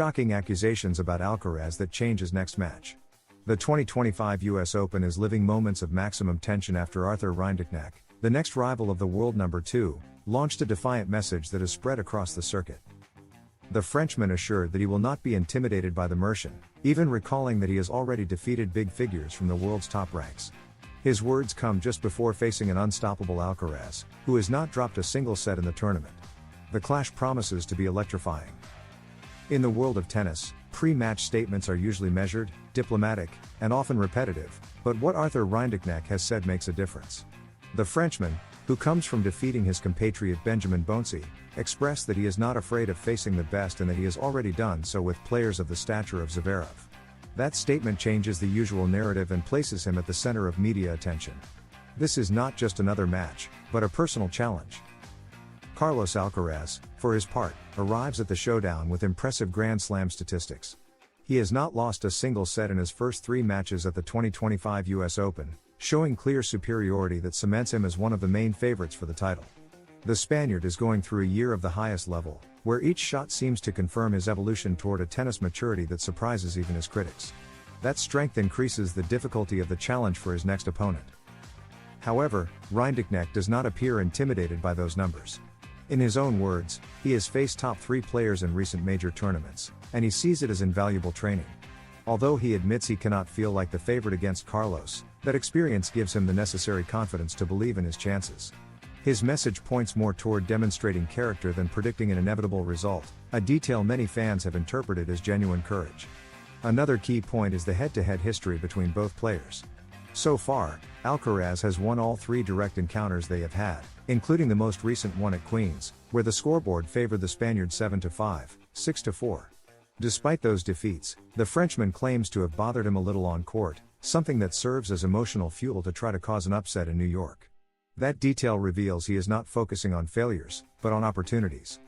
Shocking accusations about Alcaraz that change his next match. The 2025 US Open is living moments of maximum tension after Arthur Rinderknech, the next rival of the world number 2, launched a defiant message that has spread across the circuit. The Frenchman assured that he will not be intimidated by the Mercian, even recalling that he has already defeated big figures from the world's top ranks. His words come just before facing an unstoppable Alcaraz, who has not dropped a single set in the tournament. The clash promises to be electrifying. In the world of tennis, pre-match statements are usually measured, diplomatic, and often repetitive, but what Arthur Rinderknech has said makes a difference. The Frenchman, who comes from defeating his compatriot Benjamin Bonzi, expressed that he is not afraid of facing the best and that he has already done so with players of the stature of Zverev. That statement changes the usual narrative and places him at the center of media attention. This is not just another match, but a personal challenge. Carlos Alcaraz, for his part, arrives at the showdown with impressive Grand Slam statistics. He has not lost a single set in his first 3 matches at the 2025 US Open, showing clear superiority that cements him as one of the main favorites for the title. The Spaniard is going through a year of the highest level, where each shot seems to confirm his evolution toward a tennis maturity that surprises even his critics. That strength increases the difficulty of the challenge for his next opponent. However, Rinderknech does not appear intimidated by those numbers. In his own words, he has faced top 3 players in recent major tournaments, and he sees it as invaluable training. Although he admits he cannot feel like the favorite against Carlos, that experience gives him the necessary confidence to believe in his chances. His message points more toward demonstrating character than predicting an inevitable result, a detail many fans have interpreted as genuine courage. Another key point is the head-to-head history between both players. So far, Alcaraz has won all 3 direct encounters they have had, including the most recent one at Queen's, where the scoreboard favored the Spaniard 7-5, 6-4. Despite those defeats, the Frenchman claims to have bothered him a little on court, something that serves as emotional fuel to try to cause an upset in New York. That detail reveals he is not focusing on failures, but on opportunities.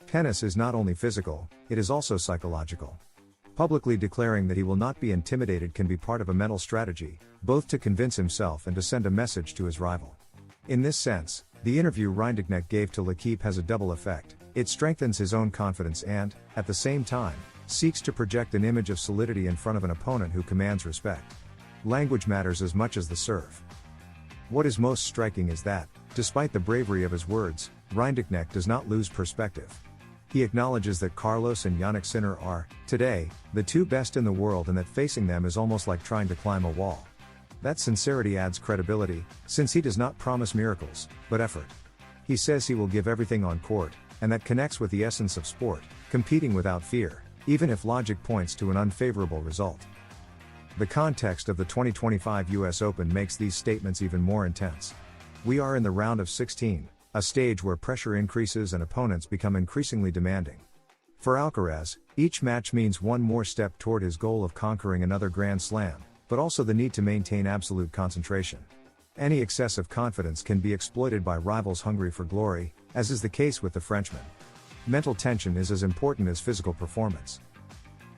Tennis is not only physical, it is also psychological. Publicly declaring that he will not be intimidated can be part of a mental strategy, both to convince himself and to send a message to his rival. In this sense, the interview Rinderknech gave to L'Équipe has a double effect. It strengthens his own confidence and, at the same time, seeks to project an image of solidity in front of an opponent who commands respect. Language matters as much as the serve. What is most striking is that, despite the bravery of his words, Rinderknech does not lose perspective. He acknowledges that Carlos and Jannik Sinner are, today, the 2 best in the world and that facing them is almost like trying to climb a wall. That sincerity adds credibility, since he does not promise miracles, but effort. He says he will give everything on court, and that connects with the essence of sport, competing without fear, even if logic points to an unfavorable result. The context of the 2025 US Open makes these statements even more intense. We are in the round of 16, a stage where pressure increases and opponents become increasingly demanding. For Alcaraz, each match means one more step toward his goal of conquering another Grand Slam, but also the need to maintain absolute concentration. Any excessive confidence can be exploited by rivals hungry for glory, as is the case with the Frenchman. Mental tension is as important as physical performance.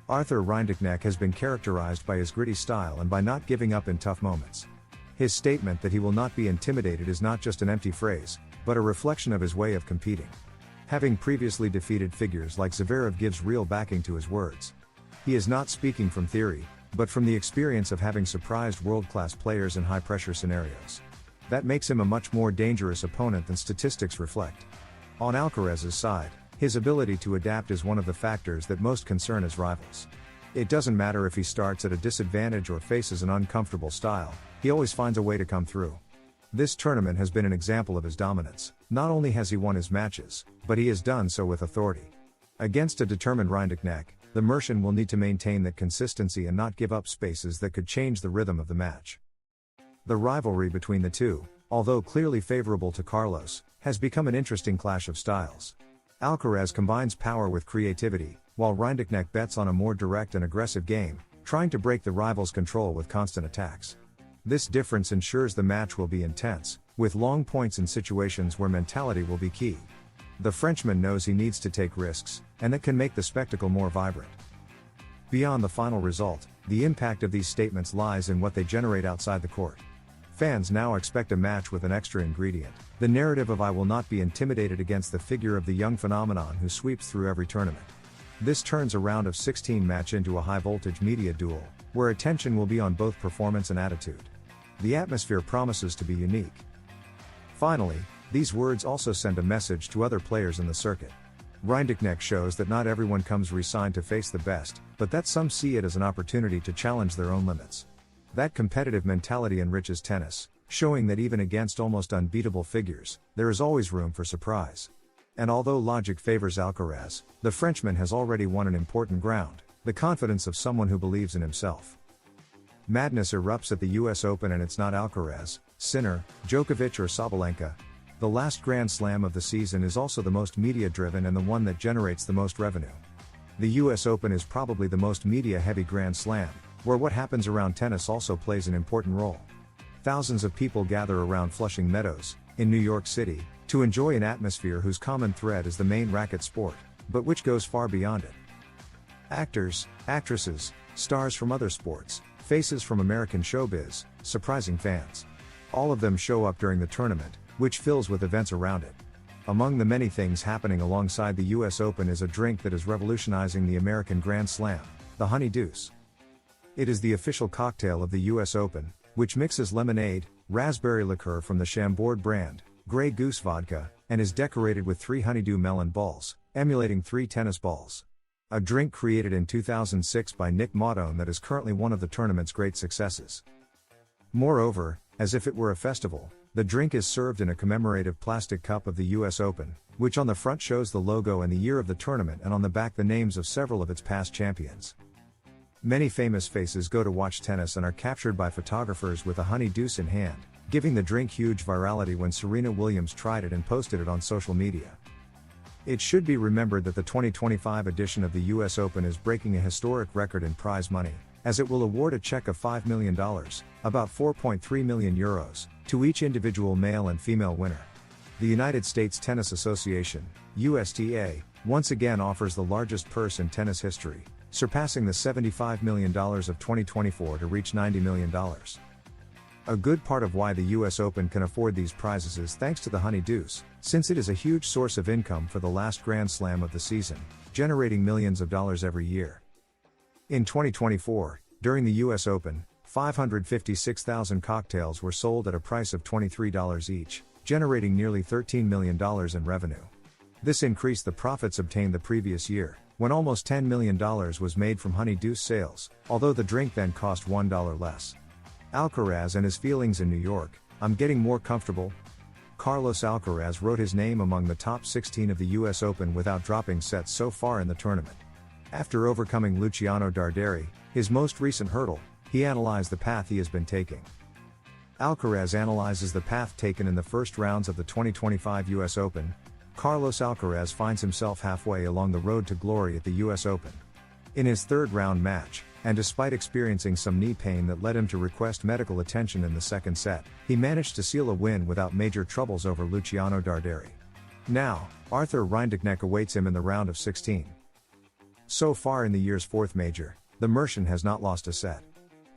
Arthur Rinderknech has been characterized by his gritty style and by not giving up in tough moments. His statement that he will not be intimidated is not just an empty phrase, but a reflection of his way of competing. Having previously defeated figures like Zverev gives real backing to his words. He is not speaking from theory, but from the experience of having surprised world-class players in high-pressure scenarios. That makes him a much more dangerous opponent than statistics reflect. On Alcaraz's side, his ability to adapt is one of the factors that most concern his rivals. It doesn't matter if he starts at a disadvantage or faces an uncomfortable style, he always finds a way to come through. This tournament has been an example of his dominance. Not only has he won his matches, but he has done so with authority. Against a determined Rinderknech, the Mercian will need to maintain that consistency and not give up spaces that could change the rhythm of the match. The rivalry between the two, although clearly favorable to Carlos, has become an interesting clash of styles. Alcaraz combines power with creativity, while Rinderknech bets on a more direct and aggressive game, trying to break the rival's control with constant attacks. This difference ensures the match will be intense, with long points in situations where mentality will be key. The Frenchman knows he needs to take risks, and that can make the spectacle more vibrant. Beyond the final result, the impact of these statements lies in what they generate outside the court. Fans now expect a match with an extra ingredient, the narrative of "I will not be intimidated" against the figure of the young phenomenon who sweeps through every tournament. This turns a round of 16 match into a high-voltage media duel, where attention will be on both performance and attitude. The atmosphere promises to be unique. Finally, these words also send a message to other players in the circuit. Rinderknech shows that not everyone comes resigned to face the best, but that some see it as an opportunity to challenge their own limits. That competitive mentality enriches tennis, showing that even against almost unbeatable figures, there is always room for surprise. And although logic favors Alcaraz, the Frenchman has already won an important ground, the confidence of someone who believes in himself. Madness erupts at the US Open, and it's not Alcaraz, Sinner, Djokovic or Sabalenka. The last Grand Slam of the season is also the most media-driven and the one that generates the most revenue. The US Open is probably the most media-heavy Grand Slam, where what happens around tennis also plays an important role. Thousands of people gather around Flushing Meadows, in New York City, to enjoy an atmosphere whose common thread is the main racket sport, but which goes far beyond it. Actors, actresses, stars from other sports, faces from American showbiz, surprising fans. All of them show up during the tournament, which fills with events around it. Among the many things happening alongside the US Open is a drink that is revolutionizing the American Grand Slam, the Honey Deuce. It is the official cocktail of the US Open, which mixes lemonade, raspberry liqueur from the Chambord brand, Grey Goose vodka, and is decorated with 3 honeydew melon balls, emulating 3 tennis balls. A drink created in 2006 by Nick Maudon that is currently one of the tournament's great successes. Moreover, as if it were a festival, the drink is served in a commemorative plastic cup of the US Open, which on the front shows the logo and the year of the tournament, and on the back the names of several of its past champions. Many famous faces go to watch tennis and are captured by photographers with a honey deuce in hand, giving the drink huge virality when Serena Williams tried it and posted it on social media. It should be remembered that the 2025 edition of the US Open is breaking a historic record in prize money, as it will award a check of $5 million, about 4.3 million euros, to each individual male and female winner. The United States Tennis Association, USTA, once again offers the largest purse in tennis history, surpassing the $75 million of 2024 to reach $90 million. A good part of why the US Open can afford these prizes is thanks to the Honey Deuce, since it is a huge source of income for the last Grand Slam of the season, generating millions of dollars every year. In 2024, during the US Open, 556,000 cocktails were sold at a price of $23 each, generating nearly $13 million in revenue. This increased the profits obtained the previous year, when almost $10 million was made from Honey Deuce sales, although the drink then cost $1 less. Alcaraz and his feelings in New York. I'm getting more comfortable. Carlos Alcaraz wrote his name among the top 16 of the US Open without dropping sets so far in the tournament. After overcoming Luciano Darderi, his most recent hurdle, he analyzed the path he has been taking. Alcaraz analyzes the path taken in the first rounds of the 2025 US Open. Carlos Alcaraz finds himself halfway along the road to glory at the US Open. In his third round match, and despite experiencing some knee pain that led him to request medical attention in the second set, he managed to seal a win without major troubles over Luciano Darderi. Now, Arthur Rinderknech awaits him in the round of 16. So far in the year's fourth major, the Mercian has not lost a set.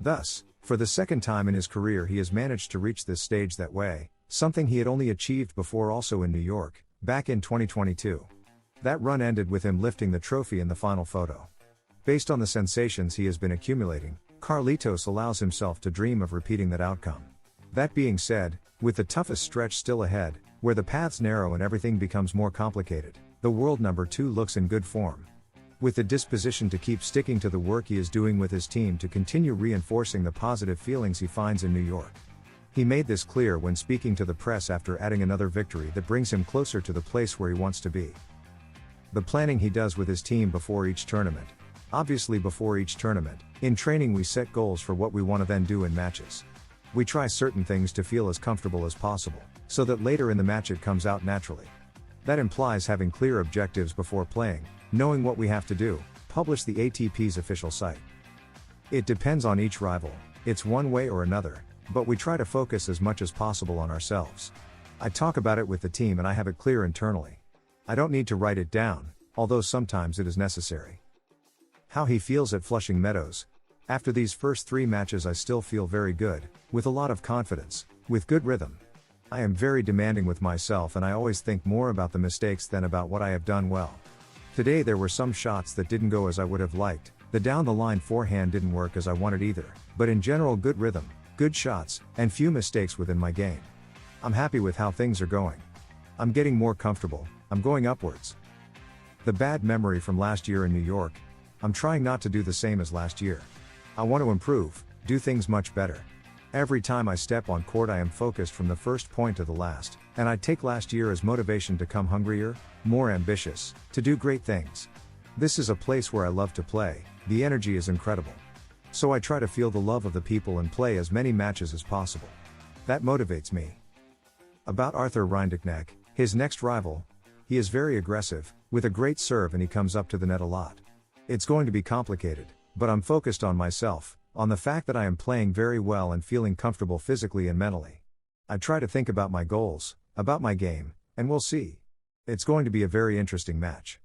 Thus, for the second time in his career he has managed to reach this stage that way, something he had only achieved before also in New York, back in 2022. That run ended with him lifting the trophy in the final photo. Based on the sensations he has been accumulating, Carlitos allows himself to dream of repeating that outcome. That being said, with the toughest stretch still ahead, where the paths narrow and everything becomes more complicated, the world number 2 looks in good form. With the disposition to keep sticking to the work he is doing with his team to continue reinforcing the positive feelings he finds in New York. He made this clear when speaking to the press after adding another victory that brings him closer to the place where he wants to be. The planning he does with his team before each tournament. Obviously before each tournament, in training we set goals for what we want to then do in matches. We try certain things to feel as comfortable as possible, so that later in the match it comes out naturally. That implies having clear objectives before playing, knowing what we have to do, publish the ATP's official site. It depends on each rival, it's one way or another, but we try to focus as much as possible on ourselves. I talk about it with the team and I have it clear internally. I don't need to write it down, although sometimes it is necessary. How he feels at Flushing Meadows. After these first 3 matches I still feel very good, with a lot of confidence, with good rhythm. I am very demanding with myself and I always think more about the mistakes than about what I have done well. Today there were some shots that didn't go as I would have liked, the down the line forehand didn't work as I wanted either, but in general good rhythm, good shots, and few mistakes within my game. I'm happy with how things are going. I'm getting more comfortable, I'm going upwards. The bad memory from last year in New York, I'm trying not to do the same as last year. I want to improve, do things much better. Every time I step on court I am focused from the first point to the last, and I take last year as motivation to come hungrier, more ambitious, to do great things. This is a place where I love to play, the energy is incredible. So I try to feel the love of the people and play as many matches as possible. That motivates me. About Arthur Rinderknech, his next rival, he is very aggressive, with a great serve and he comes up to the net a lot. It's going to be complicated, but I'm focused on myself, on the fact that I am playing very well and feeling comfortable physically and mentally. I try to think about my goals, about my game, and we'll see. It's going to be a very interesting match.